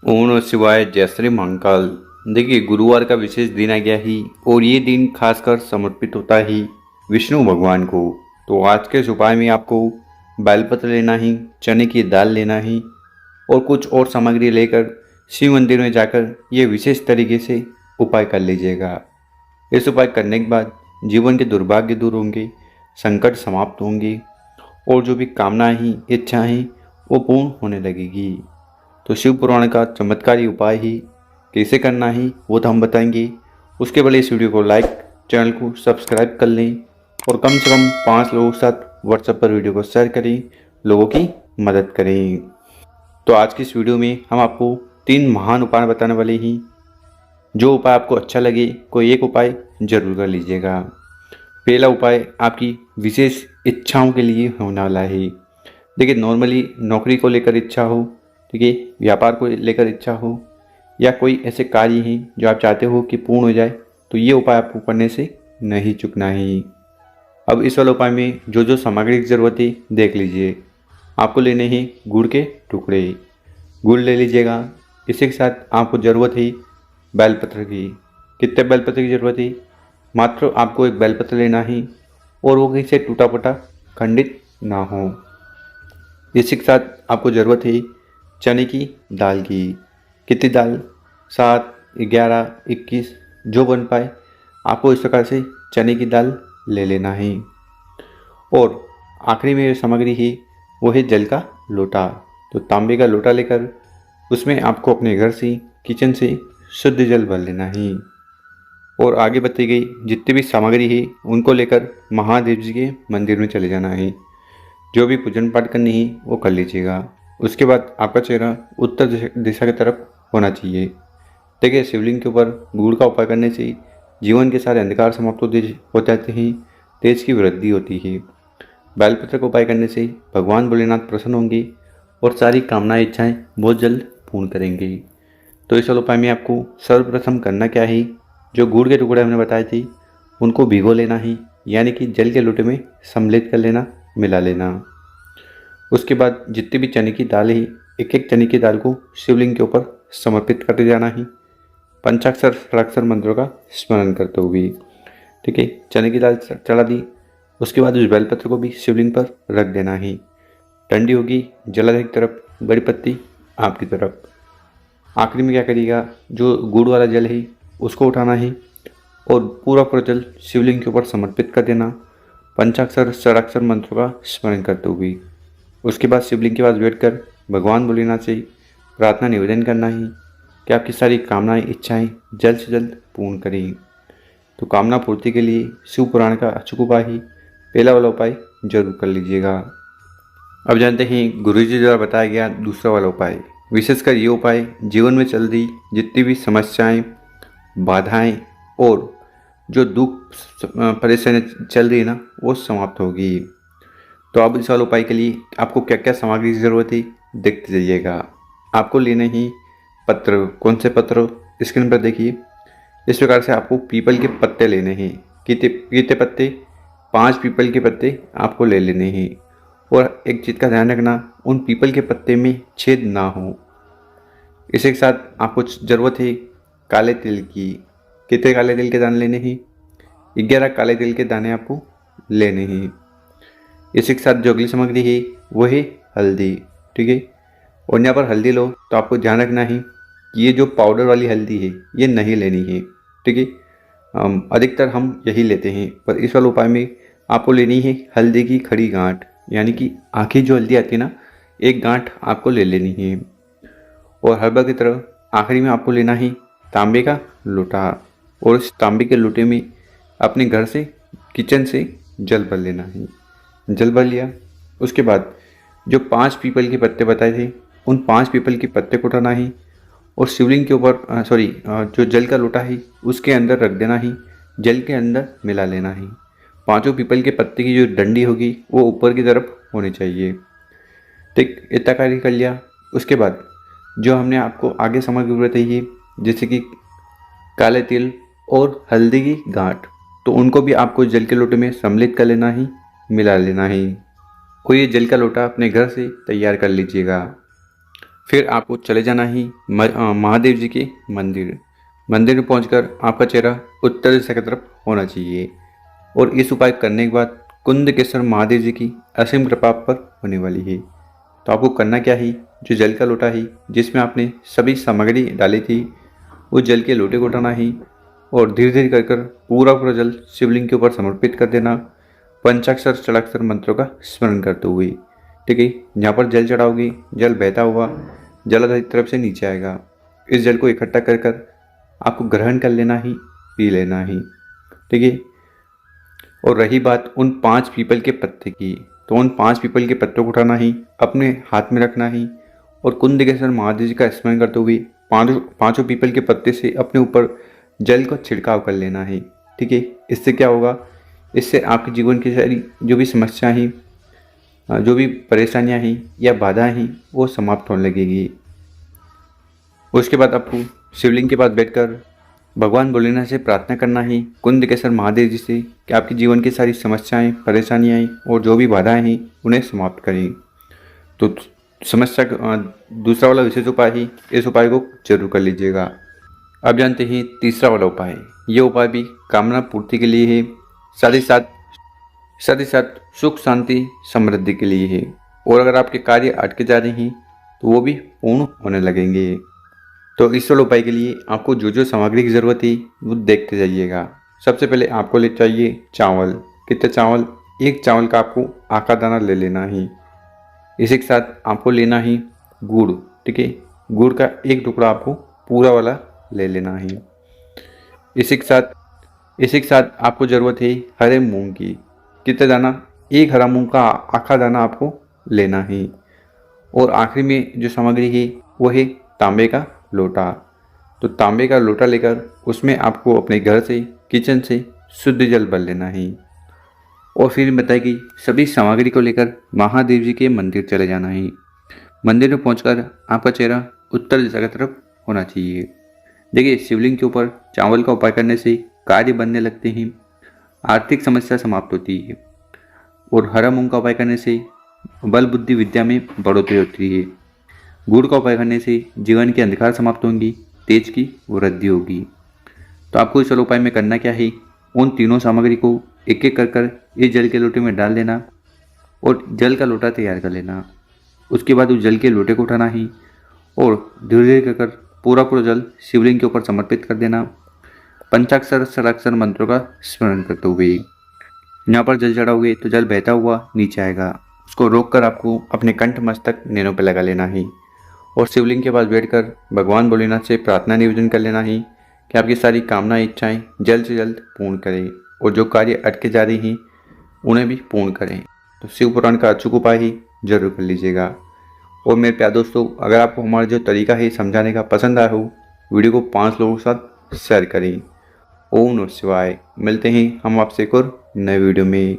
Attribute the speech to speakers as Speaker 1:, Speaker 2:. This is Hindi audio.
Speaker 1: ओम नमः शिवाय। जय श्री महाकाल। देखिए, गुरुवार का विशेष दिन आ गया ही और ये दिन खासकर समर्पित होता ही विष्णु भगवान को। तो आज के इस उपाय में आपको बेलपत्र लेना ही, चने की दाल लेना ही और कुछ और सामग्री लेकर शिव मंदिर में जाकर ये विशेष तरीके से उपाय कर लीजिएगा। इस उपाय करने के बाद जीवन के दुर्भाग्य दूर होंगे, संकट समाप्त होंगे और जो भी कामनाएं ही, इच्छाएं ही वो पूर्ण होने लगेगी। तो शिव पुराण का चमत्कारी उपाय ही कैसे करना है वो तो हम बताएंगे। उसके पहले इस वीडियो को लाइक, चैनल को सब्सक्राइब कर लें और कम से कम 5 लोगों के साथ व्हाट्सएप पर वीडियो को शेयर करें, लोगों की मदद करें। तो आज की इस वीडियो में हम आपको 3 महान उपाय बताने वाले हैं। जो उपाय आपको अच्छा लगे कोई एक उपाय जरूर कर लीजिएगा। पहला उपाय आपकी विशेष इच्छाओं के लिए होने वाला है। देखिए, नॉर्मली नौकरी को लेकर इच्छा हो, ठीक है, व्यापार को लेकर इच्छा हो या कोई ऐसे कार्य हैं जो आप चाहते हो कि पूर्ण हो जाए, तो ये उपाय आपको करने से नहीं चूकना है। अब इस वाले उपाय में जो जो सामग्री की ज़रूरत है देख लीजिए। आपको लेने हैं गुड़ के टुकड़े, गुड़ ले लीजिएगा। इसी के साथ आपको ज़रूरत है बेलपत्र की। कितने बेलपत्र की ज़रूरत है? मात्र आपको एक बेलपत्र लेना है और वो कहीं से टूटा फटा खंडित ना हो। इसी के साथ आपको ज़रूरत है चने की दाल की। कितनी दाल? 7, 11, 21 जो बन पाए आपको इस प्रकार से चने की दाल ले लेना है। और आखिरी में सामग्री है वो है जल का लोटा। तो तांबे का लोटा लेकर उसमें आपको अपने घर से, किचन से शुद्ध जल भर लेना है। और आगे बताई गई जितनी भी सामग्री है उनको लेकर महादेव जी के मंदिर में चले जाना है। जो भी पूजन पाठ करनी है वो कर लीजिएगा। उसके बाद आपका चेहरा उत्तर दिशा की तरफ होना चाहिए। देखिए, शिवलिंग के ऊपर गुड़ का उपाय करने से जीवन के सारे अंधकार समाप्त हो जाते हैं, तेज की वृद्धि होती है। बेलपत्र का उपाय करने से भगवान भोलेनाथ प्रसन्न होंगे और सारी कामनाएं, इच्छाएं बहुत जल्द पूर्ण करेंगे। तो इस वाले उपाय में आपको सर्वप्रथम करना क्या है? जो गुड़ के टुकड़े हमने बताए थे उनको भिगो लेना है, यानी कि जल के लोटे में सम्मिलित कर लेना, मिला लेना। उसके बाद जितनी भी चने की दाल है, एक एक चने की दाल को शिवलिंग के ऊपर समर्पित करते जाना है, पंचाक्षर षडाक्षर मंत्रों का स्मरण करते हुए। ठीक है, चने की दाल चढ़ा दी। उसके बाद उस बेलपत्र को भी शिवलिंग पर रख देना है। ठंडी होगी, जलाधार की तरफ, बड़ी पत्ती आपकी तरफ। आखिरी में क्या करिएगा, जो गुड़ वाला जल है उसको उठाना है और पूरा जल शिवलिंग के ऊपर समर्पित कर देना, पंचाक्षर षडाक्षर मंत्रों का स्मरण करते हुए। उसके बाद शिवलिंग के पास बैठकर भगवान भोलेनाथ से प्रार्थना निवेदन करना है कि आपकी सारी कामनाएं, इच्छाएं जल्द से जल्द पूर्ण करें। तो कामना पूर्ति के लिए शिव पुराण का अचूक उपाय ही पहला वाला उपाय जरूर कर लीजिएगा। अब जानते हैं गुरु जी द्वारा बताया गया दूसरा वाला उपाय। विशेषकर ये उपाय जीवन में चल रही जितनी भी समस्याएं, बाधाएं और जो दुख परेशानी चल रही है ना, वो समाप्त होगी। तो अब इस वाले उपाय के लिए आपको क्या क्या सामग्री की ज़रूरत है देखते जाइएगा। आपको लेने ही पत्र। कौन से पत्र? स्क्रीन पर देखिए। इस प्रकार से आपको पीपल के पत्ते लेने हैं। कितने पत्ते? 5 पीपल के पत्ते आपको ले लेने हैं। और एक चीज़ का ध्यान रखना, उन पीपल के पत्ते में छेद ना हो। इसी के साथ आपको ज़रूरत है काले तिल की। कितने काले तिल के दाने लेने हैं? 11 काले तिल के दाने आपको लेने हैं। इसी के साथ जो अगली सामग्री है वो है हल्दी। ठीक है, और यहाँ पर हल्दी लो तो आपको ध्यान रखना है कि ये जो पाउडर वाली हल्दी है ये नहीं लेनी है। ठीक है, अधिकतर हम यही लेते हैं, पर इस वाले उपाय में आपको लेनी है हल्दी की खड़ी गांठ, यानी कि आखिरी जो हल्दी आती है ना, एक गांठ आपको ले लेनी है। और हर बार की तरह आखिरी में आपको लेना है तांबे का लोटा और इस तांबे के लोटे में अपने घर से, किचन से जल भर लेना है। जल भर लिया। उसके बाद जो 5 पीपल के पत्ते बताए थे उन 5 पीपल के पत्ते को उठाना है और शिवलिंग के ऊपर जो जल का लोटा है उसके अंदर रख देना है, जल के अंदर मिला लेना है। 5 पीपल के पत्ते की जो डंडी होगी वो ऊपर की तरफ होनी चाहिए। ठीक, इतना कार्य कर लिया। उसके बाद जो हमने आपको आगे सामग्री बताई, जैसे कि काले तिल और हल्दी की गांठ, तो उनको भी आपको जल के लोटे में सम्मिलित कर लेना ही, मिला लेना है। कोई ये जल का लोटा अपने घर से तैयार कर लीजिएगा। फिर आपको चले जाना ही महादेव जी के मंदिर। मंदिर में पहुंचकर आपका चेहरा उत्तर दिशा की तरफ होना चाहिए और इस उपाय करने के बाद कुंदकेश्वर महादेव जी की असीम कृपा आप पर होने वाली है। तो आपको करना क्या है, जो जल का लोटा है जिसमें आपने सभी सामग्री डाली थी, उस जल के लोटे को उठाना है और धीरे धीरे कर कर पूरा पूरा जल शिवलिंग के ऊपर समर्पित कर देना, पंचाक्षर षडाक्षर मंत्रों का स्मरण करते हुए। ठीक है, जहाँ पर जल चढ़ाओगे जल बहता हुआ जलाधार की तरफ से नीचे आएगा। इस जल को इकट्ठा कर कर आपको ग्रहण कर लेना ही, पी लेना ही। ठीक है, और रही बात उन 5 पीपल के पत्ते की, तो उन 5 पीपल के पत्तों को उठाना ही, अपने हाथ में रखना ही और कुंदकेश्वर महादेव जी का स्मरण करते हुए पांचों पीपल के पत्ते से अपने ऊपर जल को छिड़काव कर लेना है। ठीक है, इससे क्या होगा, इससे आपके जीवन की सारी जो भी समस्याएं हैं, जो भी परेशानियां हैं या बाधाएं हैं, वो समाप्त होने लगेगी। उसके बाद आपको शिवलिंग के पास बैठकर भगवान भोलेनाथ से प्रार्थना करना है, कुंदकेश्वर महादेव जी से, कि आपके जीवन की सारी समस्याएं परेशानियां और जो भी बाधाएं हैं उन्हें समाप्त करें। तो समस्या दूसरा वाला विशेष उपाय है, इस उपाय को जरूर कर लीजिएगा। अब जानते हैं तीसरा वाला उपाय। ये उपाय भी कामना पूर्ति के लिए है, साथ ही साथ सुख शांति समृद्धि के लिए है। और अगर आपके कार्य अटके जा रहे हैं तो वो भी पूर्ण होने लगेंगे। तो इस वाले उपाय के लिए आपको जो जो सामग्री की ज़रूरत है वो देखते जाइएगा। सबसे पहले आपको ले चाहिए चावल। कितने चावल, एक चावल का आपको आका दाना ले लेना है। इसी के साथ आपको लेना है गुड़। ठीक है, गुड़ का एक टुकड़ा आपको पूरा वाला ले लेना है। इसी के साथ आपको ज़रूरत है हरे मूंग की। कितने दाना, एक हरा मूंग का आखा दाना आपको लेना है। और आखिरी में जो सामग्री है वो है तांबे का लोटा। तो तांबे का लोटा लेकर उसमें आपको अपने घर से, किचन से शुद्ध जल भर लेना है। और फिर बताया कि सभी सामग्री को लेकर महादेव जी के मंदिर चले जाना है। मंदिर में पहुंचकर आपका चेहरा उत्तर दिशा की तरफ होना चाहिए। देखिए, शिवलिंग के ऊपर चावल का उपाय करने से कार्य बनने लगते हैं, आर्थिक समस्या समाप्त होती है। और हरा मूंग का उपाय करने से बल बुद्धि विद्या में बढ़ोतरी होती है। गुड़ का उपाय करने से जीवन के अंधकार समाप्त होंगी, तेज की वृद्धि होगी। तो आपको इस उपाय में करना क्या है, उन तीनों सामग्री को एक एक कर इस जल के लोटे में डाल देना और जल का लोटा तैयार कर लेना। उसके बाद उस जल के लोटे को उठाना ही और धीरे धीरे कर पूरा पूरा जल शिवलिंग के ऊपर समर्पित कर देना, पंचाक्षर षडाक्षर मंत्रों का स्मरण करते हुए। यहाँ पर जल चढ़ाओगे तो जल बहता हुआ नीचे आएगा। उसको रोक कर आपको अपने कंठ मस्तक नैनों पर लगा लेना है और शिवलिंग के पास बैठकर भगवान भोलेनाथ से प्रार्थना निवेदन कर लेना है कि आपकी सारी कामना इच्छाएं जल्द से जल्द पूर्ण करें और जो कार्य अटके जा रही हैं उन्हें भी पूर्ण करें। तो शिव पुराण का अचूक उपाय ही जरूर कर लीजिएगा। और मेरे प्यारे दोस्तों, अगर आपको हमारा जो तरीका है समझाने का पसंद आया हो, वीडियो को 5 लोगों के साथ शेयर करें। ओम नमः शिवाय। मिलते हैं हम आपसे एक और नए वीडियो में।